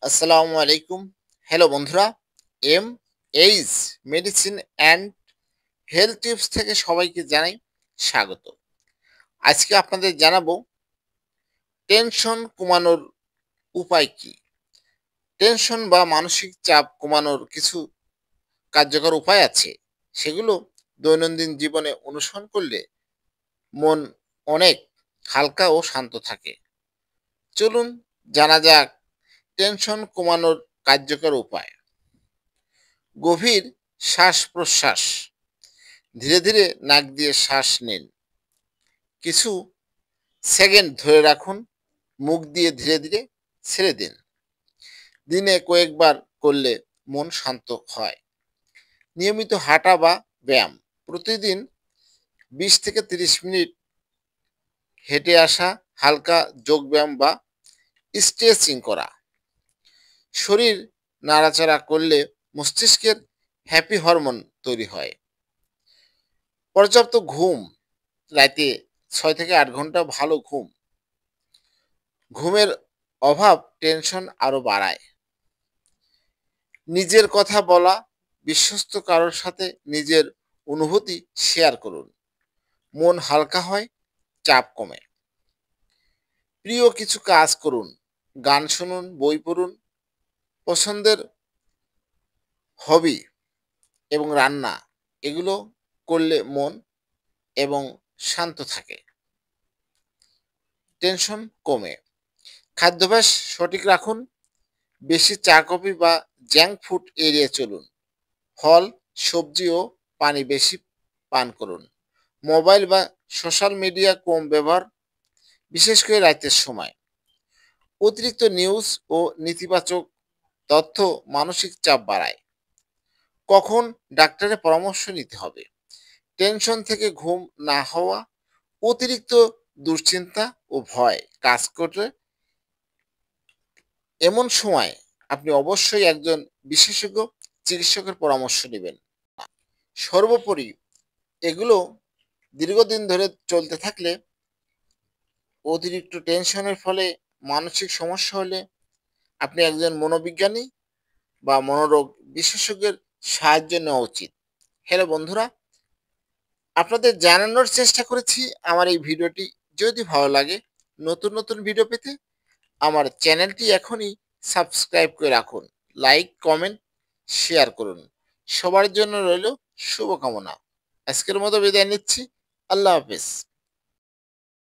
আসসালামু আলাইকুম। হ্যালো বন্ধুরা, M H medicine and health tips থেকে সবাইকে জানাই স্বাগত। আজকে আপনাদের জানাবো টেনশন কমানোর উপায় কি। টেনশন বা মানসিক চাপ কমানোর কিছু কার্যকর উপায় আছে। সেগুলো দৈনন্দিন জীবনে অনুসরণ করলে মন অনেক হালকা ও শান্ত থাকে। চলুন জানা যাক টেনশন কমানোর কার্যকর উপায়। গভীর শ্বাস প্রশ্বাস, ধীরে ধীরে নাক দিয়ে শ্বাস নিন, কিছু সেকেন্ড ধরে রাখুন, মুখ দিয়ে ধীরে ধীরে ছেড়ে দিন। দিনে কয়েকবার করলে মন শান্ত হয়। নিয়মিত হাঁটা বা ব্যায়াম, প্রতিদিন 20 থেকে 30 মিনিট হেঁটে আসা, হালকা যোগ ব্যায়াম বা স্ট্রেচিং করা। শরীর নাড়াচাড়া করলে মস্তিষ্কের হ্যাপি হরমোন তৈরি হয়। পর্যাপ্ত ঘুম, রাতে 6 থেকে 8 ঘন্টা ভালো ঘুম। ঘুমের অভাব টেনশন আরো বাড়ায়। নিজের কথা বলা, বিশ্বস্ত কারোর সাথে নিজের অনুভূতি শেয়ার করুন। মন হালকা হয়, চাপ কমে। প্রিয় কিছু কাজ করুন, গান শুনুন, বই পড়ুন, পছন্দের হবি এবং রান্না, এগুলো করলে মন এবং শান্ত থাকে। টেনশন কমে। খাদ্যাভ্যাস সঠিক রাখুন, বেশি চা কফি বা জাঙ্ক ফুড এড়িয়ে চলুন। ফল, সবজি ও পানি বেশি পান করুন। মোবাইল বা সোশ্যাল মিডিয়া কম ব্যবহার, বিশেষ করে রাতের সময়। অতিরিক্ত নিউজ ও নেতিবাচক তথ্য মানসিক চাপ বাড়ায়। কখন ডাক্তারের পরামর্শ নিতে হবে? টেনশন থেকে ঘুম না হওয়া, অতিরিক্ত দুশ্চিন্তা ও ভয় কাজ করলে এমন সময় আপনি অবশ্যই একজন বিশেষজ্ঞ চিকিৎসকের পরামর্শ নেবেন। সর্বোপরি এগুলো দীর্ঘদিন ধরে চলতে থাকলে, অতিরিক্ত টেনশনের ফলে মানসিক সমস্যা হলে আপনি একজন মনোবিজ্ঞানী বা মনোরোগ বিশেষজ্ঞের সাহায্য নেওয়া উচিত। হ্যালো বন্ধুরা, আপনাদের জানানোর চেষ্টা করেছি আমার এই ভিডিওটি যদি ভালো লাগে। নতুন নতুন ভিডিও পেতে আমার চ্যানেলটি এখনই সাবস্ক্রাইব করে রাখুন। লাইক, কমেন্ট, শেয়ার করুন। সবার জন্য রইল শুভকামনা। আজকের মতো বিদায় নিচ্ছি। আল্লাহ হাফেজ।